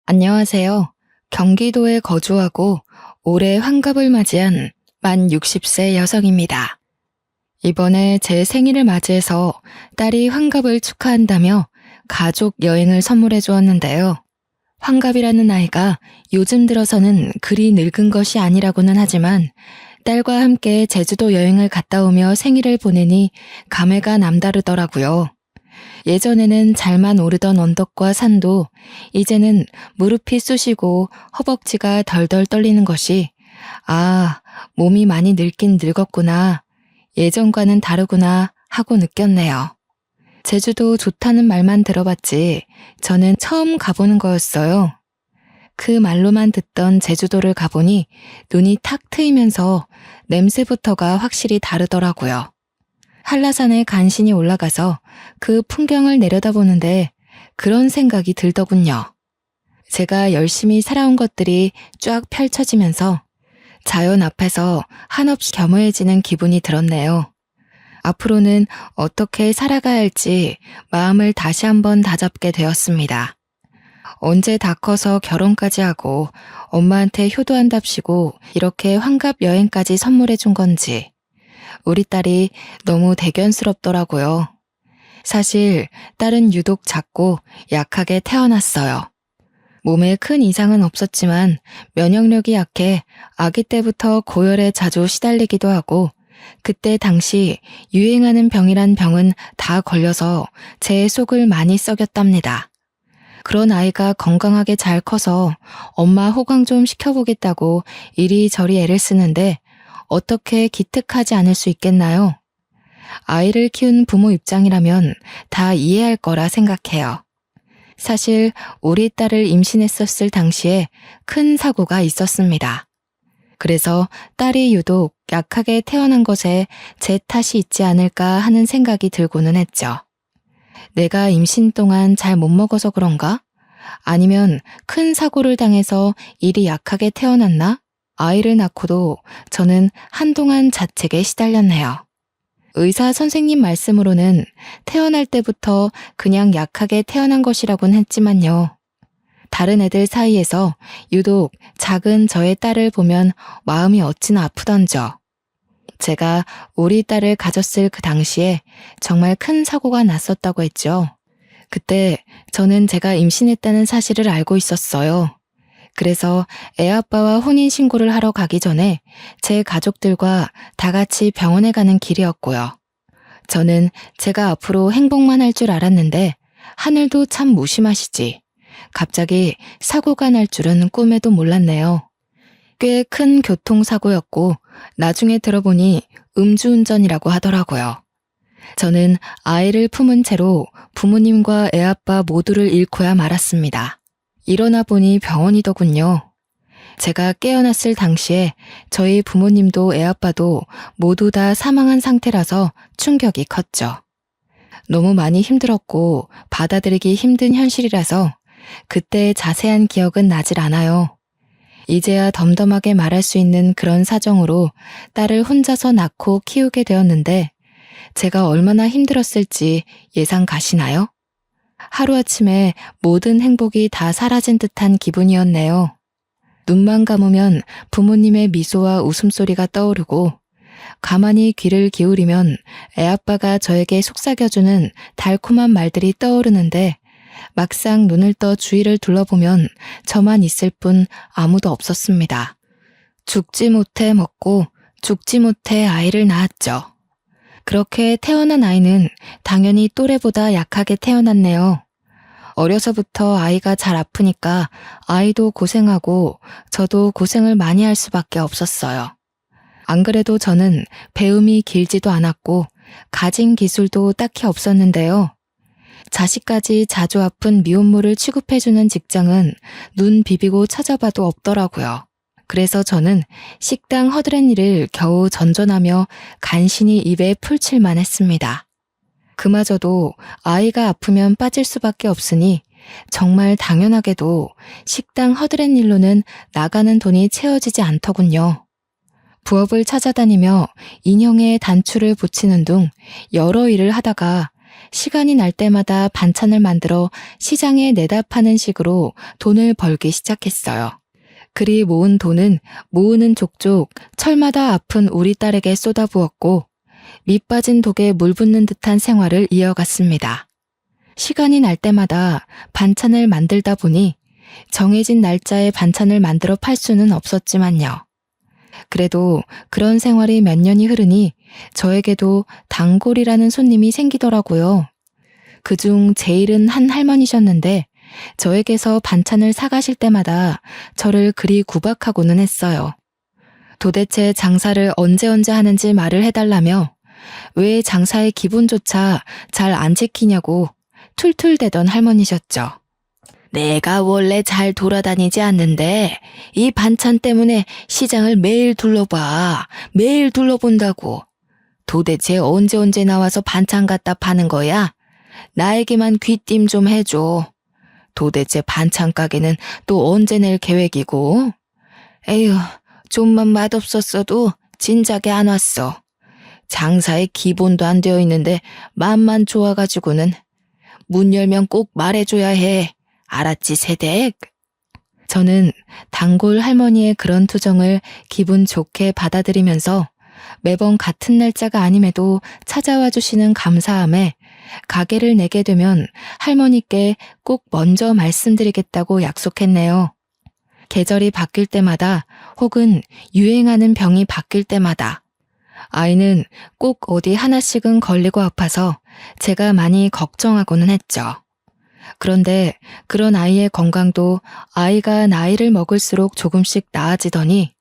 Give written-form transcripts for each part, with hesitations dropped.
안녕하세요. 경기도에 거주하고 올해 환갑을 맞이한 만 60세 여성입니다. 이번에 제 생일을 맞이해서 딸이 환갑을 축하한다며 가족 여행을 선물해 주었는데요. 환갑이라는 나이가 요즘 들어서는 그리 늙은 것이 아니라고는 하지만 딸과 함께 제주도 여행을 갔다 오며 생일을 보내니 감회가 남다르더라고요. 예전에는 잘만 오르던 언덕과 산도 이제는 무릎이 쑤시고 허벅지가 덜덜 떨리는 것이 몸이 많이 늙긴 늙었구나. 예전과는 다르구나 하고 느꼈네요. 제주도 좋다는 말만 들어봤지 저는 처음 가보는 거였어요. 그 말로만 듣던 제주도를 가보니 눈이 탁 트이면서 냄새부터가 확실히 다르더라고요. 한라산에 간신히 올라가서 그 풍경을 내려다보는데 그런 생각이 들더군요. 제가 열심히 살아온 것들이 쫙 펼쳐지면서 자연 앞에서 한없이 겸허해지는 기분이 들었네요. 앞으로는 어떻게 살아가야 할지 마음을 다시 한번 다잡게 되었습니다. 언제 다 커서 결혼까지 하고 엄마한테 효도한답시고 이렇게 환갑 여행까지 선물해 준 건지 우리 딸이 너무 대견스럽더라고요. 사실 딸은 유독 작고 약하게 태어났어요. 몸에 큰 이상은 없었지만 면역력이 약해 아기 때부터 고열에 자주 시달리기도 하고 그때 당시 유행하는 병이란 병은 다 걸려서 제 속을 많이 썩였답니다. 그런 아이가 건강하게 잘 커서 엄마 호강 좀 시켜보겠다고 이리저리 애를 쓰는데 어떻게 기특하지 않을 수 있겠나요? 아이를 키운 부모 입장이라면 다 이해할 거라 생각해요. 사실 우리 딸을 임신했었을 당시에 큰 사고가 있었습니다. 그래서 딸이 유독 약하게 태어난 것에 제 탓이 있지 않을까 하는 생각이 들고는 했죠. 내가 임신 동안 잘 못 먹어서 그런가? 아니면 큰 사고를 당해서 일이 약하게 태어났나? 아이를 낳고도 저는 한동안 자책에 시달렸네요. 의사 선생님 말씀으로는 태어날 때부터 그냥 약하게 태어난 것이라고는 했지만요. 다른 애들 사이에서 유독 작은 저의 딸을 보면 마음이 어찌나 아프던져. 제가 우리 딸을 가졌을 그 당시에 정말 큰 사고가 났었다고 했죠. 그때 저는 제가 임신했다는 사실을 알고 있었어요. 그래서 애아빠와 혼인신고를 하러 가기 전에 제 가족들과 다 같이 병원에 가는 길이었고요. 저는 제가 앞으로 행복만 할 줄 알았는데 하늘도 참 무심하시지. 갑자기 사고가 날 줄은 꿈에도 몰랐네요. 꽤 큰 교통사고였고 나중에 들어보니 음주운전이라고 하더라고요. 저는 아이를 품은 채로 부모님과 애아빠 모두를 잃고야 말았습니다. 일어나 보니 병원이더군요. 제가 깨어났을 당시에 저희 부모님도 애아빠도 모두 다 사망한 상태라서 충격이 컸죠. 너무 많이 힘들었고 받아들이기 힘든 현실이라서 그때의 자세한 기억은 나질 않아요. 이제야 덤덤하게 말할 수 있는 그런 사정으로 딸을 혼자서 낳고 키우게 되었는데 제가 얼마나 힘들었을지 예상 가시나요? 하루아침에 모든 행복이 다 사라진 듯한 기분이었네요. 눈만 감으면 부모님의 미소와 웃음소리가 떠오르고 가만히 귀를 기울이면 애아빠가 저에게 속삭여주는 달콤한 말들이 떠오르는데 막상 눈을 떠 주위를 둘러보면 저만 있을 뿐 아무도 없었습니다. 죽지 못해 먹고 죽지 못해 아이를 낳았죠. 그렇게 태어난 아이는 당연히 또래보다 약하게 태어났네요. 어려서부터 아이가 잘 아프니까 아이도 고생하고 저도 고생을 많이 할 수밖에 없었어요. 안 그래도 저는 배움이 길지도 않았고 가진 기술도 딱히 없었는데요. 자식까지 자주 아픈 미혼모를 취급해주는 직장은 눈 비비고 찾아봐도 없더라고요. 그래서 저는 식당 허드렛 일을 겨우 전전하며 간신히 입에 풀칠만 했습니다. 그마저도 아이가 아프면 빠질 수밖에 없으니 정말 당연하게도 식당 허드렛 일로는 나가는 돈이 채워지지 않더군요. 부업을 찾아다니며 인형에 단추를 붙이는 등 여러 일을 하다가 시간이 날 때마다 반찬을 만들어 시장에 내다 파는 식으로 돈을 벌기 시작했어요. 그리 모은 돈은 모으는 족족 철마다 아픈 우리 딸에게 쏟아부었고 밑 빠진 독에 물 붓는 듯한 생활을 이어갔습니다. 시간이 날 때마다 반찬을 만들다 보니 정해진 날짜에 반찬을 만들어 팔 수는 없었지만요. 그래도 그런 생활이 몇 년이 흐르니 저에게도 단골이라는 손님이 생기더라고요. 그중 제일은 한 할머니셨는데 저에게서 반찬을 사가실 때마다 저를 그리 구박하고는 했어요. 도대체 장사를 언제 하는지 말을 해달라며 왜 장사의 기본조차 잘 안 지키냐고 툴툴대던 할머니셨죠. 내가 원래 잘 돌아다니지 않는데 이 반찬 때문에 시장을 매일 둘러봐. 매일 둘러본다고. 도대체 언제 나와서 반찬 갖다 파는 거야? 나에게만 귀띔 좀 해줘. 도대체 반찬 가게는 또 언제 낼 계획이고? 에휴, 좀만 맛없었어도 진작에 안 왔어. 장사에 기본도 안 되어 있는데 맘만 좋아가지고는 문 열면 꼭 말해줘야 해. 알았지, 세댁? 저는 단골 할머니의 그런 투정을 기분 좋게 받아들이면서 매번 같은 날짜가 아님에도 찾아와 주시는 감사함에 가게를 내게 되면 할머니께 꼭 먼저 말씀드리겠다고 약속했네요. 계절이 바뀔 때마다 혹은 유행하는 병이 바뀔 때마다 아이는 꼭 어디 하나씩은 걸리고 아파서 제가 많이 걱정하고는 했죠. 그런데 그런 아이의 건강도 아이가 나이를 먹을수록 조금씩 나아지더니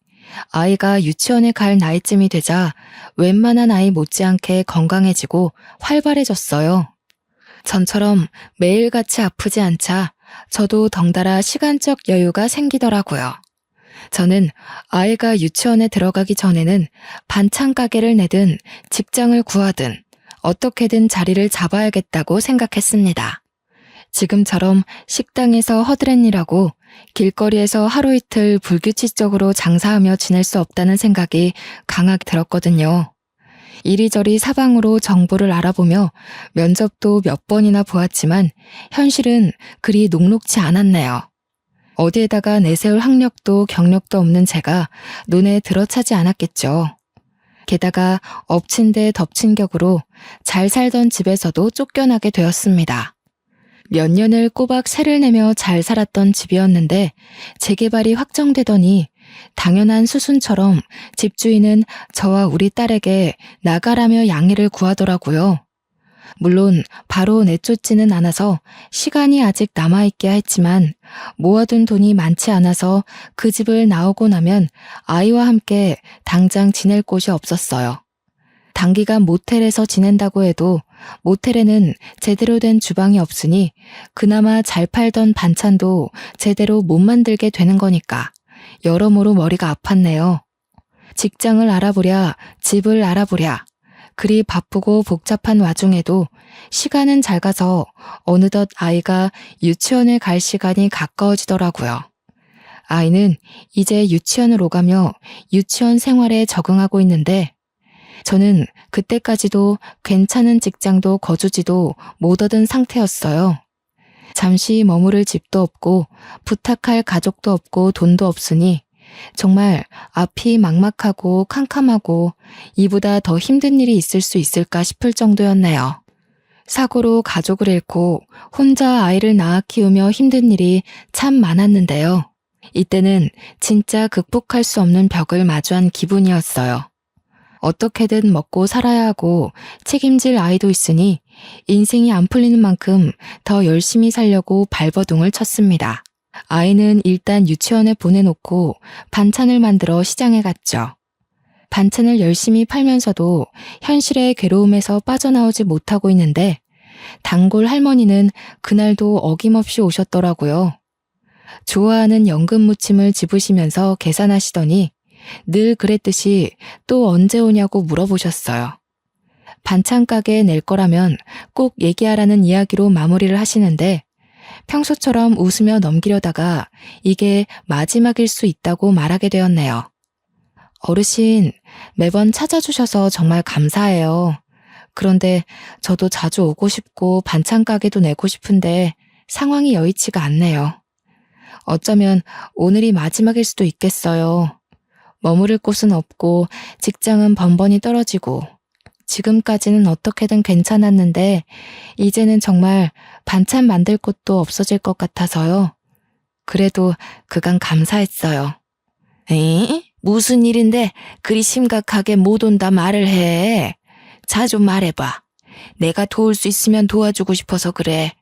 아이가 유치원에 갈 나이쯤이 되자 웬만한 아이 못지않게 건강해지고 활발해졌어요. 전처럼 매일같이 아프지 않자 저도 덩달아 시간적 여유가 생기더라고요. 저는 아이가 유치원에 들어가기 전에는 반찬 가게를 내든 직장을 구하든 어떻게든 자리를 잡아야겠다고 생각했습니다. 지금처럼 식당에서 허드렛일하고 길거리에서 하루 이틀 불규칙적으로 장사하며 지낼 수 없다는 생각이 강하게 들었거든요. 이리저리 사방으로 정보를 알아보며 면접도 몇 번이나 보았지만 현실은 그리 녹록지 않았네요. 어디에다가 내세울 학력도 경력도 없는 제가 눈에 들어차지 않았겠죠. 게다가 엎친 데 덮친 격으로 잘 살던 집에서도 쫓겨나게 되었습니다. 몇 년을 꼬박 세를 내며 잘 살았던 집이었는데 재개발이 확정되더니 당연한 수순처럼 집주인은 저와 우리 딸에게 나가라며 양해를 구하더라고요. 물론 바로 내쫓지는 않아서 시간이 아직 남아있게 했지만 모아둔 돈이 많지 않아서 그 집을 나오고 나면 아이와 함께 당장 지낼 곳이 없었어요. 단기간 모텔에서 지낸다고 해도 모텔에는 제대로 된 주방이 없으니 그나마 잘 팔던 반찬도 제대로 못 만들게 되는 거니까 여러모로 머리가 아팠네요. 직장을 알아보랴, 집을 알아보랴. 그리 바쁘고 복잡한 와중에도 시간은 잘 가서 어느덧 아이가 유치원에 갈 시간이 가까워지더라고요. 아이는 이제 유치원을 오가며 유치원 생활에 적응하고 있는데 저는 그때까지도 괜찮은 직장도 거주지도 못 얻은 상태였어요. 잠시 머무를 집도 없고 부탁할 가족도 없고 돈도 없으니 정말 앞이 막막하고 캄캄하고 이보다 더 힘든 일이 있을 수 있을까 싶을 정도였네요. 사고로 가족을 잃고 혼자 아이를 낳아 키우며 힘든 일이 참 많았는데요. 이때는 진짜 극복할 수 없는 벽을 마주한 기분이었어요. 어떻게든 먹고 살아야 하고 책임질 아이도 있으니 인생이 안 풀리는 만큼 더 열심히 살려고 발버둥을 쳤습니다. 아이는 일단 유치원에 보내놓고 반찬을 만들어 시장에 갔죠. 반찬을 열심히 팔면서도 현실의 괴로움에서 빠져나오지 못하고 있는데 단골 할머니는 그날도 어김없이 오셨더라고요. 좋아하는 연금 무침을 집으시면서 계산하시더니 늘 그랬듯이 또 언제 오냐고 물어보셨어요. 반찬 가게에 낼 거라면 꼭 얘기하라는 이야기로 마무리를 하시는데 평소처럼 웃으며 넘기려다가 이게 마지막일 수 있다고 말하게 되었네요. 어르신, 매번 찾아주셔서 정말 감사해요. 그런데 저도 자주 오고 싶고 반찬 가게도 내고 싶은데 상황이 여의치가 않네요. 어쩌면 오늘이 마지막일 수도 있겠어요. 머무를 곳은 없고 직장은 번번이 떨어지고 지금까지는 어떻게든 괜찮았는데 이제는 정말 반찬 만들 곳도 없어질 것 같아서요. 그래도 그간 감사했어요. 에? 무슨 일인데 그리 심각하게 못 온다 말을 해. 자 좀 말해봐. 내가 도울 수 있으면 도와주고 싶어서 그래.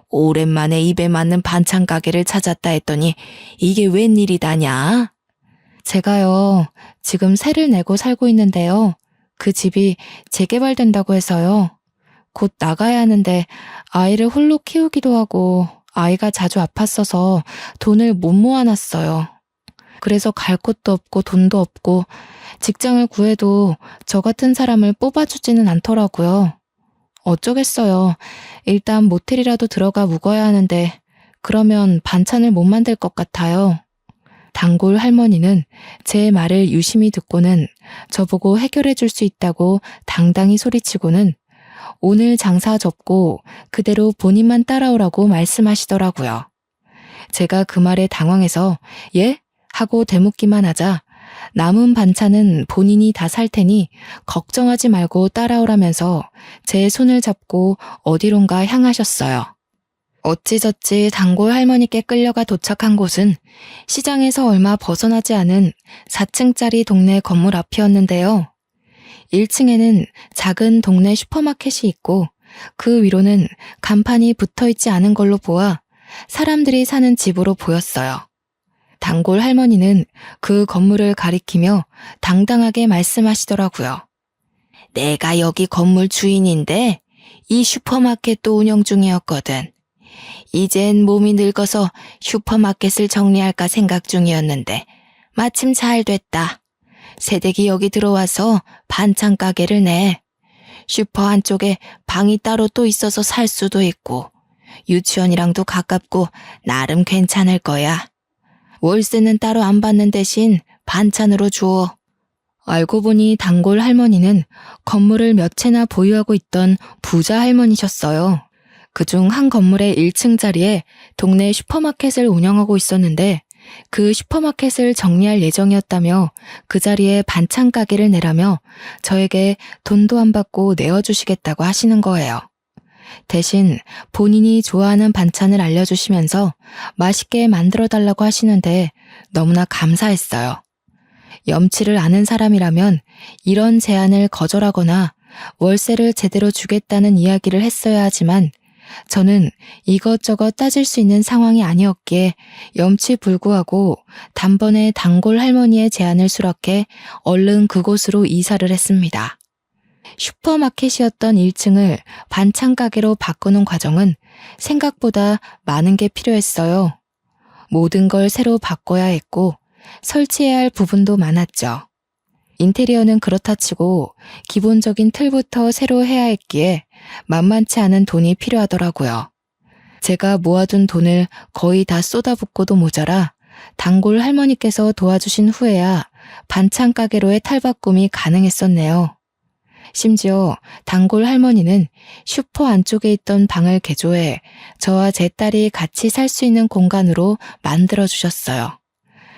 오랜만에 입에 맞는 반찬 가게를 찾았다 했더니 이게 웬일이다냐? 제가요, 지금 세를 내고 살고 있는데요. 그 집이 재개발된다고 해서요. 곧 나가야 하는데 아이를 홀로 키우기도 하고 아이가 자주 아팠어서 돈을 못 모아놨어요. 그래서 갈 곳도 없고 돈도 없고 직장을 구해도 저 같은 사람을 뽑아주지는 않더라고요. 어쩌겠어요. 일단 모텔이라도 들어가 묵어야 하는데 그러면 반찬을 못 만들 것 같아요. 단골 할머니는 제 말을 유심히 듣고는 저보고 해결해 줄 수 있다고 당당히 소리치고는 오늘 장사 접고 그대로 본인만 따라오라고 말씀하시더라고요. 제가 그 말에 당황해서 예? 하고 되묻기만 하자 남은 반찬은 본인이 다 살 테니 걱정하지 말고 따라오라면서 제 손을 잡고 어디론가 향하셨어요. 어찌저찌 단골 할머니께 끌려가 도착한 곳은 시장에서 얼마 벗어나지 않은 4층짜리 동네 건물 앞이었는데요. 1층에는 작은 동네 슈퍼마켓이 있고 그 위로는 간판이 붙어있지 않은 걸로 보아 사람들이 사는 집으로 보였어요. 단골 할머니는 그 건물을 가리키며 당당하게 말씀하시더라고요. 내가 여기 건물 주인인데 이 슈퍼마켓도 운영 중이었거든. 이젠 몸이 늙어서 슈퍼마켓을 정리할까 생각 중이었는데 마침 잘 됐다. 새댁이 여기 들어와서 반찬 가게를 내. 슈퍼 한쪽에 방이 따로 또 있어서 살 수도 있고 유치원이랑도 가깝고 나름 괜찮을 거야. 월세는 따로 안 받는 대신 반찬으로 줘. 알고 보니 단골 할머니는 건물을 몇 채나 보유하고 있던 부자 할머니셨어요. 그중 한 건물의 1층 자리에 동네 슈퍼마켓을 운영하고 있었는데 그 슈퍼마켓을 정리할 예정이었다며 그 자리에 반찬 가게를 내라며 저에게 돈도 안 받고 내어주시겠다고 하시는 거예요. 대신 본인이 좋아하는 반찬을 알려주시면서 맛있게 만들어달라고 하시는데 너무나 감사했어요. 염치를 아는 사람이라면 이런 제안을 거절하거나 월세를 제대로 주겠다는 이야기를 했어야 하지만 저는 이것저것 따질 수 있는 상황이 아니었기에 염치불구하고 단번에 단골 할머니의 제안을 수락해 얼른 그곳으로 이사를 했습니다. 슈퍼마켓이었던 1층을 반찬 가게로 바꾸는 과정은 생각보다 많은 게 필요했어요. 모든 걸 새로 바꿔야 했고 설치해야 할 부분도 많았죠. 인테리어는 그렇다 치고 기본적인 틀부터 새로 해야 했기에 만만치 않은 돈이 필요하더라고요. 제가 모아둔 돈을 거의 다 쏟아붓고도 모자라 단골 할머니께서 도와주신 후에야 반찬 가게로의 탈바꿈이 가능했었네요. 심지어 단골 할머니는 슈퍼 안쪽에 있던 방을 개조해 저와 제 딸이 같이 살 수 있는 공간으로 만들어주셨어요.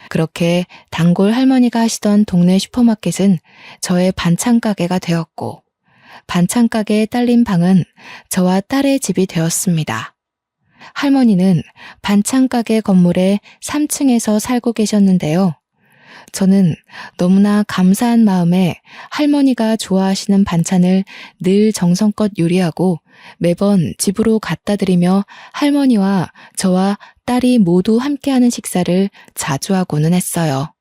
그렇게 단골 할머니가 하시던 동네 슈퍼마켓은 저의 반찬 가게가 되었고 반찬 가게에 딸린 방은 저와 딸의 집이 되었습니다. 할머니는 반찬 가게 건물의 3층에서 살고 계셨는데요. 저는 너무나 감사한 마음에 할머니가 좋아하시는 반찬을 늘 정성껏 요리하고 매번 집으로 갖다 드리며 할머니와 저와 딸이 모두 함께하는 식사를 자주 하고는 했어요.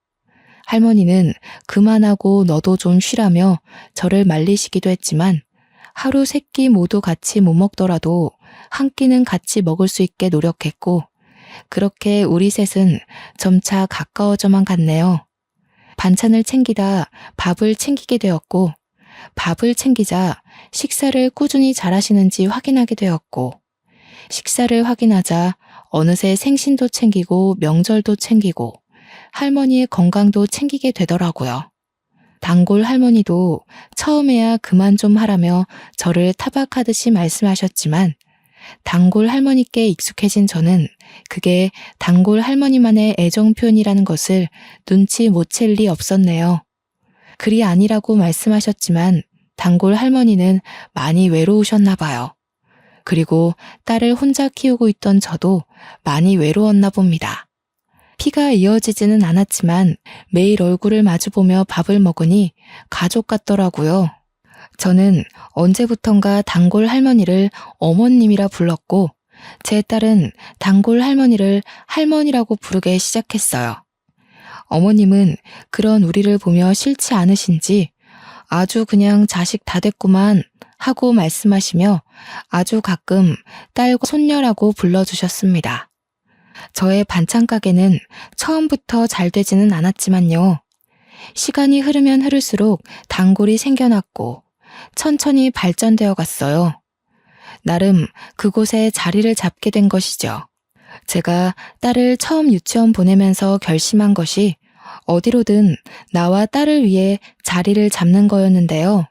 할머니는 그만하고 너도 좀 쉬라며 저를 말리시기도 했지만 하루 세 끼 모두 같이 못 먹더라도 한 끼는 같이 먹을 수 있게 노력했고 그렇게 우리 셋은 점차 가까워져만 갔네요. 반찬을 챙기다 밥을 챙기게 되었고 밥을 챙기자 식사를 꾸준히 잘하시는지 확인하게 되었고 식사를 확인하자 어느새 생신도 챙기고 명절도 챙기고 할머니의 건강도 챙기게 되더라고요. 단골 할머니도 처음에야 그만 좀 하라며 저를 타박하듯이 말씀하셨지만 단골 할머니께 익숙해진 저는 그게 단골 할머니만의 애정 표현이라는 것을 눈치 못 챌 리 없었네요. 그리 아니라고 말씀하셨지만 단골 할머니는 많이 외로우셨나 봐요. 그리고 딸을 혼자 키우고 있던 저도 많이 외로웠나 봅니다. 피가 이어지지는 않았지만 매일 얼굴을 마주보며 밥을 먹으니 가족 같더라고요. 저는 언제부턴가 단골 할머니를 어머님이라 불렀고 제 딸은 단골 할머니를 할머니라고 부르게 시작했어요. 어머님은 그런 우리를 보며 싫지 않으신지 아주 그냥 자식 다 됐구만 하고 말씀하시며 아주 가끔 딸과 손녀라고 불러주셨습니다. 저의 반찬 가게는 처음부터 잘 되지는 않았지만요. 시간이 흐르면 흐를수록 단골이 생겨났고 천천히 발전되어 갔어요. 나름 그곳에 자리를 잡게 된 것이죠. 제가 딸을 처음 유치원 보내면서 결심한 것이 어디로든 나와 딸을 위해 자리를 잡는 거였는데요.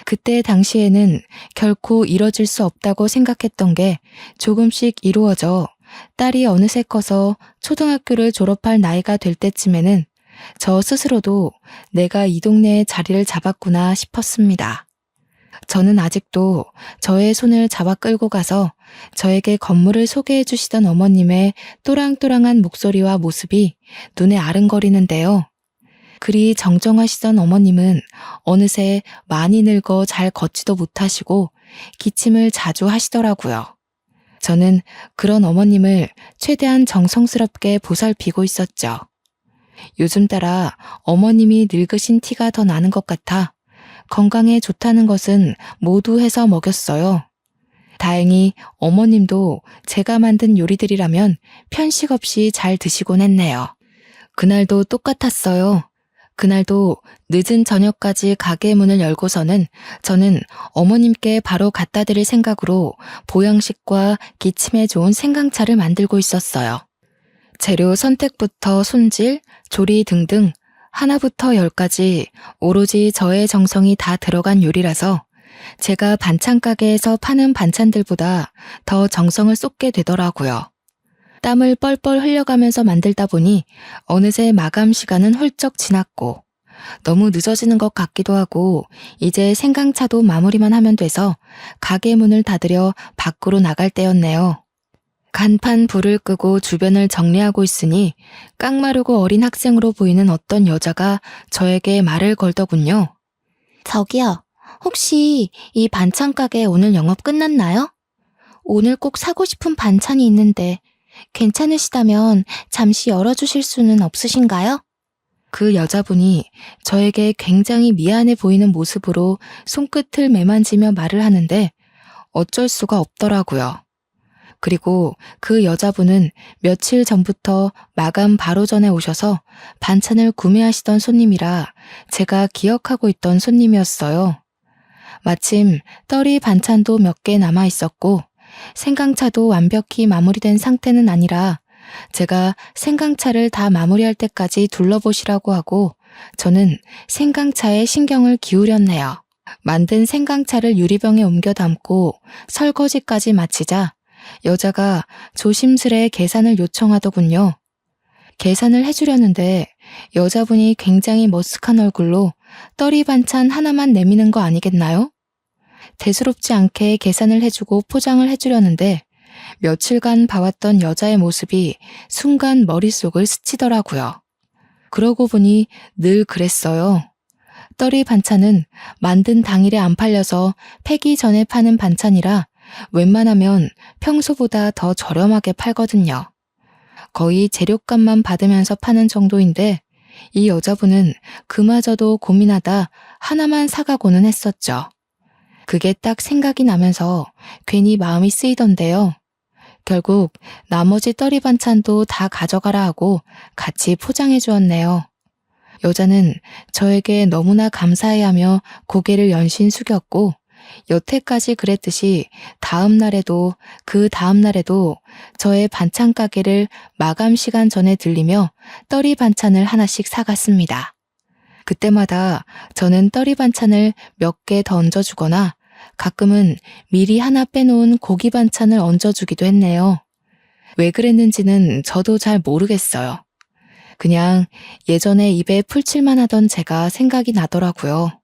그때 당시에는 결코 이뤄질 수 없다고 생각했던 게 조금씩 이루어져 딸이 어느새 커서 초등학교를 졸업할 나이가 될 때쯤에는 저 스스로도 내가 이 동네에 자리를 잡았구나 싶었습니다. 저는 아직도 저의 손을 잡아 끌고 가서 저에게 건물을 소개해 주시던 어머님의 또랑또랑한 목소리와 모습이 눈에 아른거리는데요. 그리 정정하시던 어머님은 어느새 많이 늙어 잘 걷지도 못하시고 기침을 자주 하시더라고요. 저는 그런 어머님을 최대한 정성스럽게 보살피고 있었죠. 요즘 따라 어머님이 늙으신 티가 더 나는 것 같아 건강에 좋다는 것은 모두 해서 먹였어요. 다행히 어머님도 제가 만든 요리들이라면 편식 없이 잘 드시곤 했네요. 그날도 똑같았어요. 그날도 늦은 저녁까지 가게 문을 열고서는 저는 어머님께 바로 갖다 드릴 생각으로 보양식과 기침에 좋은 생강차를 만들고 있었어요. 재료 선택부터 손질, 조리 등등 하나부터 열까지 오로지 저의 정성이 다 들어간 요리라서 제가 반찬 가게에서 파는 반찬들보다 더 정성을 쏟게 되더라고요. 땀을 뻘뻘 흘려가면서 만들다 보니 어느새 마감 시간은 훌쩍 지났고 너무 늦어지는 것 같기도 하고 이제 생강차도 마무리만 하면 돼서 가게 문을 닫으려 밖으로 나갈 때였네요. 간판 불을 끄고 주변을 정리하고 있으니 깡마르고 어린 학생으로 보이는 어떤 여자가 저에게 말을 걸더군요. 저기요, 혹시 이 반찬 가게 오늘 영업 끝났나요? 오늘 꼭 사고 싶은 반찬이 있는데 괜찮으시다면 잠시 열어주실 수는 없으신가요? 그 여자분이 저에게 굉장히 미안해 보이는 모습으로 손끝을 매만지며 말을 하는데 어쩔 수가 없더라고요. 그리고 그 여자분은 며칠 전부터 마감 바로 전에 오셔서 반찬을 구매하시던 손님이라 제가 기억하고 있던 손님이었어요. 마침 떨이 반찬도 몇 개 남아 있었고 생강차도 완벽히 마무리된 상태는 아니라 제가 생강차를 다 마무리할 때까지 둘러보시라고 하고 저는 생강차에 신경을 기울였네요. 만든 생강차를 유리병에 옮겨 담고 설거지까지 마치자 여자가 조심스레 계산을 요청하더군요. 계산을 해주려는데 여자분이 굉장히 머쓱한 얼굴로 떨이 반찬 하나만 내미는 거 아니겠나요? 대수롭지 않게 계산을 해주고 포장을 해주려는데 며칠간 봐왔던 여자의 모습이 순간 머릿속을 스치더라고요. 그러고 보니 늘 그랬어요. 떨이 반찬은 만든 당일에 안 팔려서 폐기 전에 파는 반찬이라 웬만하면 평소보다 더 저렴하게 팔거든요. 거의 재료값만 받으면서 파는 정도인데 이 여자분은 그마저도 고민하다 하나만 사가고는 했었죠. 그게 딱 생각이 나면서 괜히 마음이 쓰이던데요. 결국 나머지 떨이 반찬도 다 가져가라 하고 같이 포장해 주었네요. 여자는 저에게 너무나 감사해하며 고개를 연신 숙였고 여태까지 그랬듯이 다음 날에도 그 다음 날에도 저의 반찬 가게를 마감 시간 전에 들리며 떨이 반찬을 하나씩 사갔습니다. 그때마다 저는 떨이 반찬을 몇 개 더 얹어주거나 가끔은 미리 하나 빼놓은 고기 반찬을 얹어주기도 했네요. 왜 그랬는지는 저도 잘 모르겠어요. 그냥 예전에 입에 풀칠만 하던 제가 생각이 나더라고요.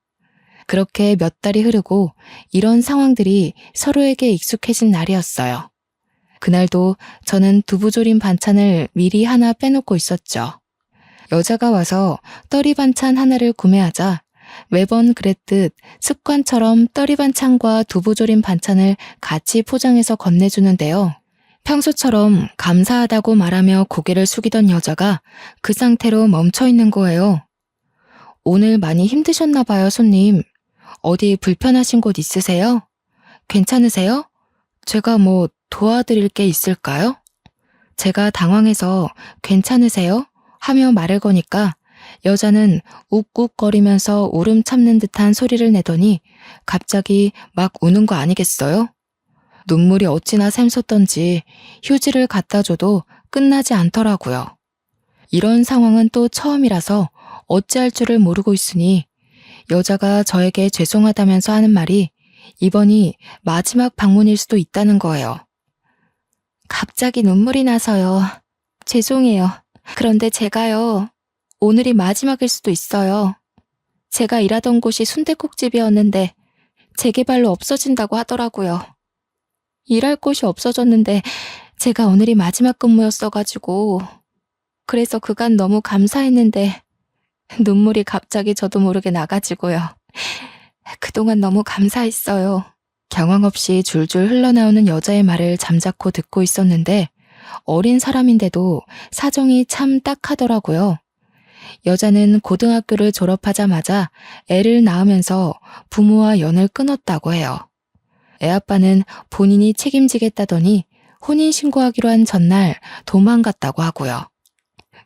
그렇게 몇 달이 흐르고 이런 상황들이 서로에게 익숙해진 날이었어요. 그날도 저는 두부조림 반찬을 미리 하나 빼놓고 있었죠. 여자가 와서 떨이 반찬 하나를 구매하자 매번 그랬듯 습관처럼 떨이 반찬과 두부조림 반찬을 같이 포장해서 건네주는데요. 평소처럼 감사하다고 말하며 고개를 숙이던 여자가 그 상태로 멈춰 있는 거예요. 오늘 많이 힘드셨나 봐요, 손님. 어디 불편하신 곳 있으세요? 괜찮으세요? 제가 뭐 도와드릴 게 있을까요? 제가 당황해서 괜찮으세요? 하며 말을 거니까 여자는 욱욱거리면서 울음 참는 듯한 소리를 내더니 갑자기 막 우는 거 아니겠어요? 눈물이 어찌나 샘솟던지 휴지를 갖다 줘도 끝나지 않더라고요. 이런 상황은 또 처음이라서 어찌할 줄을 모르고 있으니 여자가 저에게 죄송하다면서 하는 말이 이번이 마지막 방문일 수도 있다는 거예요. 갑자기 눈물이 나서요. 죄송해요. 그런데 제가요, 오늘이 마지막일 수도 있어요. 제가 일하던 곳이 순댓국집이었는데 재개발로 없어진다고 하더라고요. 일할 곳이 없어졌는데 제가 오늘이 마지막 근무였어가지고 그래서 그간 너무 감사했는데 눈물이 갑자기 저도 모르게 나가지고요. 그동안 너무 감사했어요. 경황 없이 줄줄 흘러나오는 여자의 말을 잠자코 듣고 있었는데 어린 사람인데도 사정이 참 딱하더라고요. 여자는 고등학교를 졸업하자마자 애를 낳으면서 부모와 연을 끊었다고 해요. 애아빠는 본인이 책임지겠다더니 혼인신고하기로 한 전날 도망갔다고 하고요.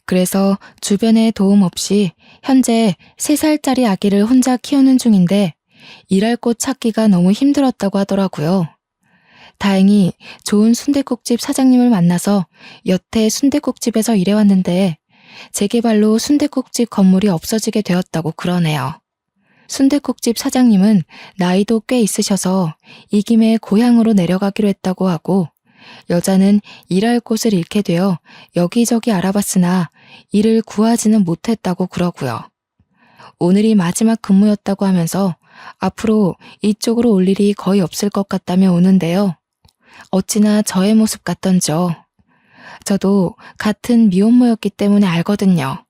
그래서 주변에 도움 없이 현재 3살짜리 아기를 혼자 키우는 중인데 일할 곳 찾기가 너무 힘들었다고 하더라고요. 다행히 좋은 순댓국집 사장님을 만나서 여태 순댓국집에서 일해왔는데 재개발로 순댓국집 건물이 없어지게 되었다고 그러네요. 순댓국집 사장님은 나이도 꽤 있으셔서 이 김에 고향으로 내려가기로 했다고 하고 여자는 일할 곳을 잃게 되어 여기저기 알아봤으나 일을 구하지는 못했다고 그러고요. 오늘이 마지막 근무였다고 하면서 앞으로 이쪽으로 올 일이 거의 없을 것 같다며 오는데요. 어찌나 저의 모습 같던죠. 저도 같은 미혼모였기 때문에 알거든요.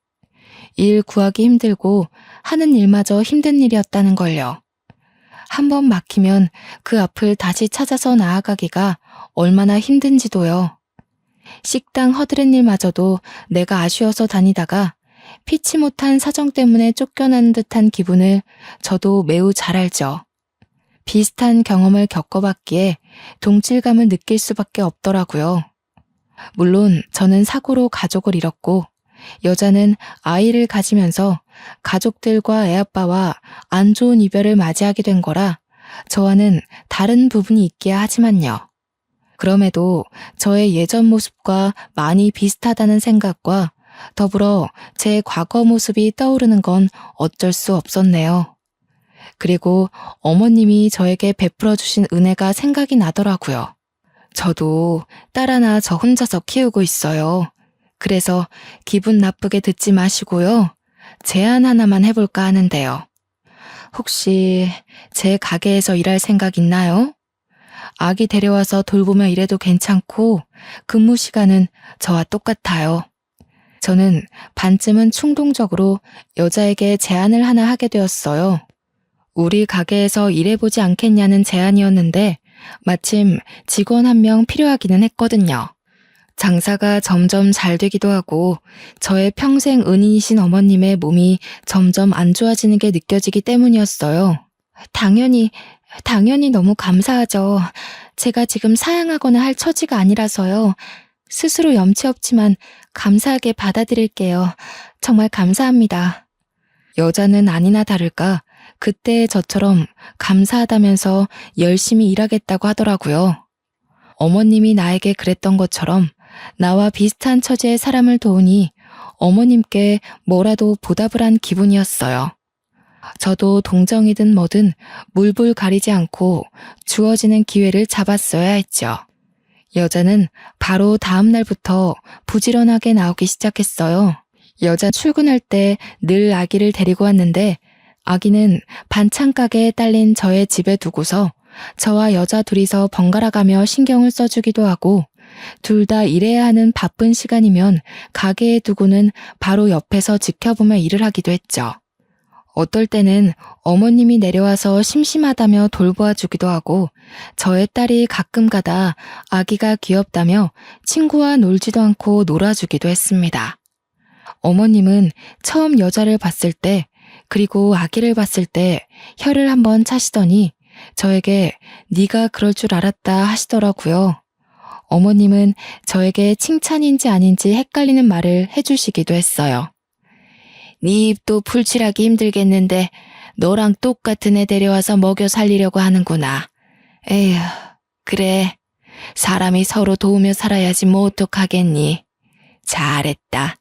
일 구하기 힘들고 하는 일마저 힘든 일이었다는 걸요. 한번 막히면 그 앞을 다시 찾아서 나아가기가 얼마나 힘든지도요. 식당 허드렛 일마저도 내가 아쉬워서 다니다가 피치 못한 사정 때문에 쫓겨나는 듯한 기분을 저도 매우 잘 알죠. 비슷한 경험을 겪어봤기에 동질감을 느낄 수밖에 없더라고요. 물론 저는 사고로 가족을 잃었고 여자는 아이를 가지면서 가족들과 애아빠와 안 좋은 이별을 맞이하게 된 거라 저와는 다른 부분이 있기야 하지만요. 그럼에도 저의 예전 모습과 많이 비슷하다는 생각과 더불어 제 과거 모습이 떠오르는 건 어쩔 수 없었네요. 그리고 어머님이 저에게 베풀어 주신 은혜가 생각이 나더라고요. 저도 딸 하나 저 혼자서 키우고 있어요. 그래서 기분 나쁘게 듣지 마시고요. 제안 하나만 해볼까 하는데요. 혹시 제 가게에서 일할 생각 있나요? 아기 데려와서 돌보며 일해도 괜찮고 근무 시간은 저와 똑같아요. 저는 반쯤은 충동적으로 여자에게 제안을 하나 하게 되었어요. 우리 가게에서 일해보지 않겠냐는 제안이었는데 마침 직원 한 명 필요하기는 했거든요. 장사가 점점 잘 되기도 하고 저의 평생 은인이신 어머님의 몸이 점점 안 좋아지는 게 느껴지기 때문이었어요. 당연히 너무 감사하죠. 제가 지금 사양하거나 할 처지가 아니라서요. 스스로 염치 없지만 감사하게 받아들일게요. 정말 감사합니다. 여자는 아니나 다를까 그때의 저처럼 감사하다면서 열심히 일하겠다고 하더라고요. 어머님이 나에게 그랬던 것처럼 나와 비슷한 처지의 사람을 도우니 어머님께 뭐라도 보답을 한 기분이었어요. 저도 동정이든 뭐든 물불 가리지 않고 주어지는 기회를 잡았어야 했죠. 여자는 바로 다음 날부터 부지런하게 나오기 시작했어요. 여자 출근할 때 늘 아기를 데리고 왔는데 아기는 반찬 가게에 딸린 저의 집에 두고서 저와 여자 둘이서 번갈아 가며 신경을 써주기도 하고 둘 다 일해야 하는 바쁜 시간이면 가게에 두고는 바로 옆에서 지켜보며 일을 하기도 했죠. 어떨 때는 어머님이 내려와서 심심하다며 돌보아 주기도 하고 저의 딸이 가끔 가다 아기가 귀엽다며 친구와 놀지도 않고 놀아주기도 했습니다. 어머님은 처음 여자를 봤을 때 그리고 아기를 봤을 때 혀를 한번 차시더니 저에게 네가 그럴 줄 알았다 하시더라고요. 어머님은 저에게 칭찬인지 아닌지 헷갈리는 말을 해주시기도 했어요. 네 입도 풀칠하기 힘들겠는데 너랑 똑같은 애 데려와서 먹여 살리려고 하는구나. 에휴, 그래. 사람이 서로 도우며 살아야지 뭐 어떡하겠니. 잘했다.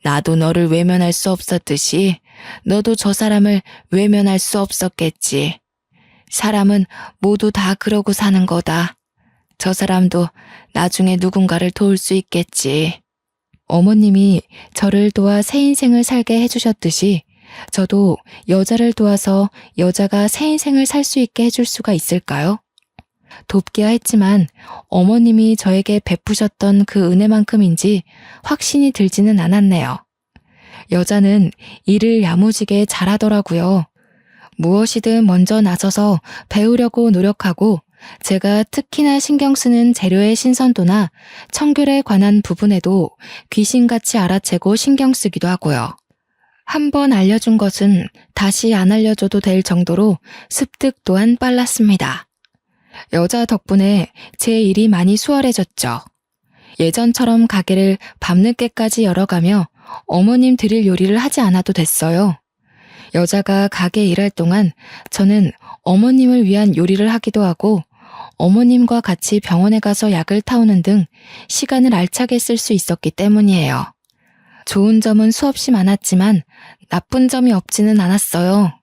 나도 너를 외면할 수 없었듯이 너도 저 사람을 외면할 수 없었겠지. 사람은 모두 다 그러고 사는 거다. 저 사람도 나중에 누군가를 도울 수 있겠지. 어머님이 저를 도와 새 인생을 살게 해주셨듯이 저도 여자를 도와서 여자가 새 인생을 살 수 있게 해줄 수가 있을까요? 돕기야 했지만 어머님이 저에게 베푸셨던 그 은혜만큼인지 확신이 들지는 않았네요. 여자는 일을 야무지게 잘하더라고요. 무엇이든 먼저 나서서 배우려고 노력하고 제가 특히나 신경 쓰는 재료의 신선도나 청결에 관한 부분에도 귀신같이 알아채고 신경 쓰기도 하고요. 한번 알려준 것은 다시 안 알려줘도 될 정도로 습득 또한 빨랐습니다. 여자 덕분에 제 일이 많이 수월해졌죠. 예전처럼 가게를 밤늦게까지 열어가며 어머님 드릴 요리를 하지 않아도 됐어요. 여자가 가게 일할 동안 저는 어머님을 위한 요리를 하기도 하고 어머님과 같이 병원에 가서 약을 타오는 등 시간을 알차게 쓸 수 있었기 때문이에요. 좋은 점은 수없이 많았지만 나쁜 점이 없지는 않았어요.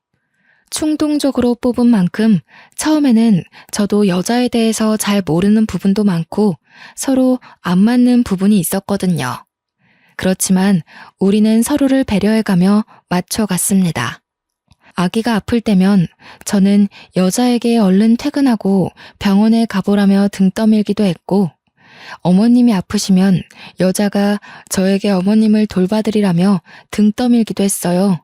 충동적으로 뽑은 만큼 처음에는 저도 여자에 대해서 잘 모르는 부분도 많고 서로 안 맞는 부분이 있었거든요. 그렇지만 우리는 서로를 배려해가며 맞춰갔습니다. 아기가 아플 때면 저는 여자에게 얼른 퇴근하고 병원에 가보라며 등 떠밀기도 했고 어머님이 아프시면 여자가 저에게 어머님을 돌봐드리라며 등 떠밀기도 했어요.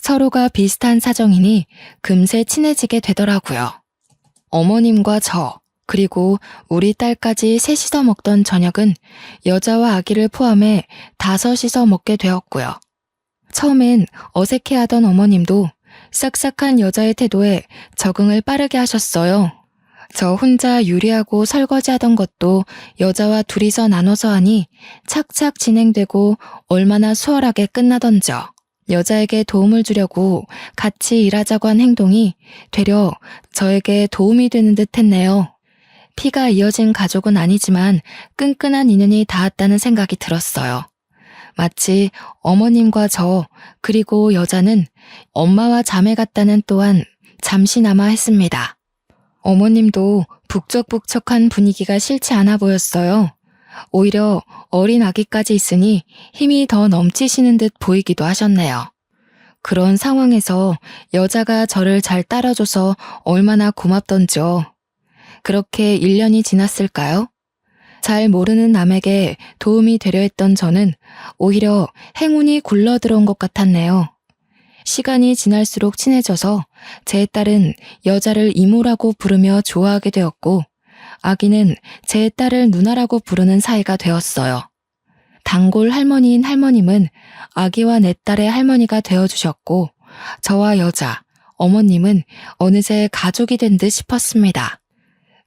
서로가 비슷한 사정이니 금세 친해지게 되더라고요. 어머님과 저, 그리고 우리 딸까지 셋이서 먹던 저녁은 여자와 아기를 포함해 5이서 먹게 되었고요. 처음엔 어색해하던 어머님도 싹싹한 여자의 태도에 적응을 빠르게 하셨어요. 저 혼자 요리하고 설거지하던 것도 여자와 둘이서 나눠서 하니 착착 진행되고 얼마나 수월하게 끝나던져. 여자에게 도움을 주려고 같이 일하자고 한 행동이 되려 저에게 도움이 되는 듯 했네요. 피가 이어진 가족은 아니지만 끈끈한 인연이 닿았다는 생각이 들었어요. 마치 어머님과 저 그리고 여자는 엄마와 자매 같다는 또한 잠시나마 했습니다. 어머님도 북적북적한 분위기가 싫지 않아 보였어요. 오히려 어린 아기까지 있으니 힘이 더 넘치시는 듯 보이기도 하셨네요. 그런 상황에서 여자가 저를 잘 따라줘서 얼마나 고맙던지요. 그렇게 1년이 지났을까요? 잘 모르는 남에게 도움이 되려 했던 저는 오히려 행운이 굴러들어온 것 같았네요. 시간이 지날수록 친해져서 제 딸은 여자를 이모라고 부르며 좋아하게 되었고 아기는 제 딸을 누나라고 부르는 사이가 되었어요. 단골 할머니인 할머님은 아기와 내 딸의 할머니가 되어주셨고 저와 여자, 어머님은 어느새 가족이 된 듯 싶었습니다.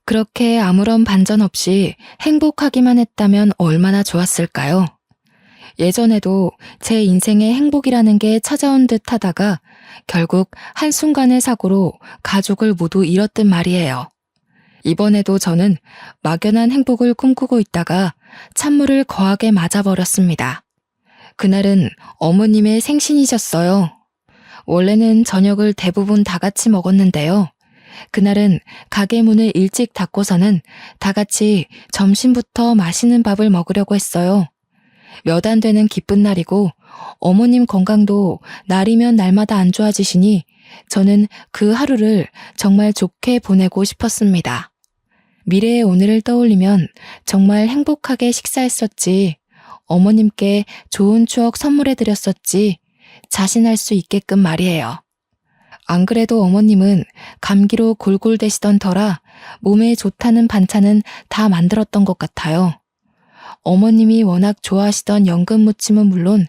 그렇게 아무런 반전 없이 행복하기만 했다면 얼마나 좋았을까요? 예전에도 제 인생에 행복이라는 게 찾아온 듯 하다가 결국 한순간의 사고로 가족을 모두 잃었단 말이에요. 이번에도 저는 막연한 행복을 꿈꾸고 있다가 찬물을 거하게 맞아버렸습니다. 그날은 어머님의 생신이셨어요. 원래는 저녁을 대부분 다 같이 먹었는데요. 그날은 가게 문을 일찍 닫고서는 다 같이 점심부터 맛있는 밥을 먹으려고 했어요. 몇 안 되는 기쁜 날이고 어머님 건강도 날이면 날마다 안 좋아지시니 저는 그 하루를 정말 좋게 보내고 싶었습니다. 미래의 오늘을 떠올리면 정말 행복하게 식사했었지, 어머님께 좋은 추억 선물해드렸었지 자신할 수 있게끔 말이에요. 안 그래도 어머님은 감기로 골골대시던 터라 몸에 좋다는 반찬은 다 만들었던 것 같아요. 어머님이 워낙 좋아하시던 연근무침은 물론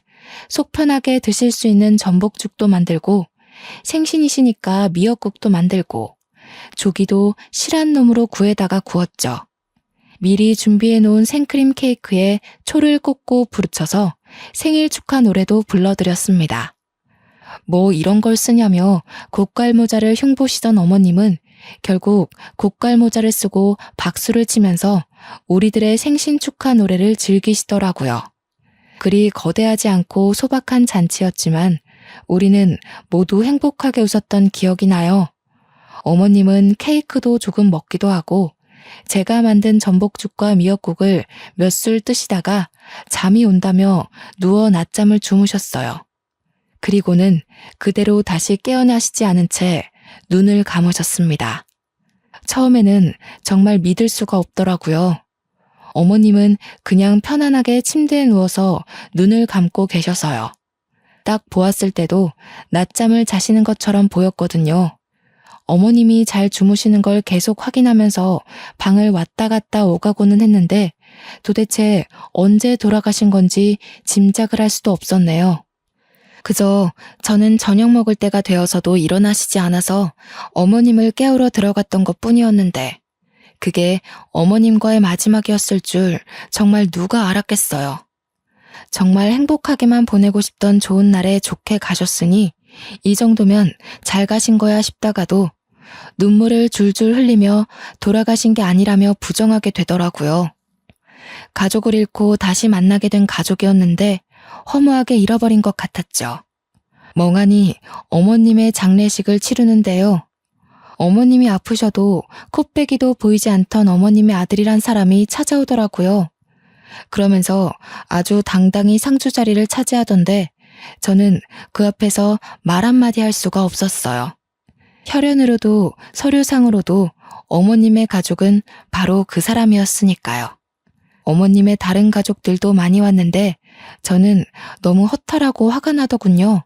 속 편하게 드실 수 있는 전복죽도 만들고 생신이시니까 미역국도 만들고 조기도 실한 놈으로 구해다가 구웠죠. 미리 준비해 놓은 생크림 케이크에 초를 꽂고 부르쳐서 생일 축하 노래도 불러드렸습니다. 뭐 이런 걸 쓰냐며 고깔모자를 흉보시던 어머님은 결국 고깔모자를 쓰고 박수를 치면서 우리들의 생신 축하 노래를 즐기시더라고요. 그리 거대하지 않고 소박한 잔치였지만 우리는 모두 행복하게 웃었던 기억이 나요. 어머님은 케이크도 조금 먹기도 하고 제가 만든 전복죽과 미역국을 몇 술 뜨시다가 잠이 온다며 누워 낮잠을 주무셨어요. 그리고는 그대로 다시 깨어나시지 않은 채 눈을 감으셨습니다. 처음에는 정말 믿을 수가 없더라고요. 어머님은 그냥 편안하게 침대에 누워서 눈을 감고 계셔서요. 딱 보았을 때도 낮잠을 자시는 것처럼 보였거든요. 어머님이 잘 주무시는 걸 계속 확인하면서 방을 왔다 갔다 오가고는 했는데 도대체 언제 돌아가신 건지 짐작을 할 수도 없었네요. 그저 저는 저녁 먹을 때가 되어서도 일어나시지 않아서 어머님을 깨우러 들어갔던 것뿐이었는데 그게 어머님과의 마지막이었을 줄 정말 누가 알았겠어요. 정말 행복하게만 보내고 싶던 좋은 날에 좋게 가셨으니 이 정도면 잘 가신 거야 싶다가도 눈물을 줄줄 흘리며 돌아가신 게 아니라며 부정하게 되더라고요. 가족을 잃고 다시 만나게 된 가족이었는데 허무하게 잃어버린 것 같았죠. 멍하니 어머님의 장례식을 치르는데요. 어머님이 아프셔도 코빼기도 보이지 않던 어머님의 아들이란 사람이 찾아오더라고요. 그러면서 아주 당당히 상주 자리를 차지하던데 저는 그 앞에서 말 한마디 할 수가 없었어요. 혈연으로도 서류상으로도 어머님의 가족은 바로 그 사람이었으니까요. 어머님의 다른 가족들도 많이 왔는데 저는 너무 허탈하고 화가 나더군요.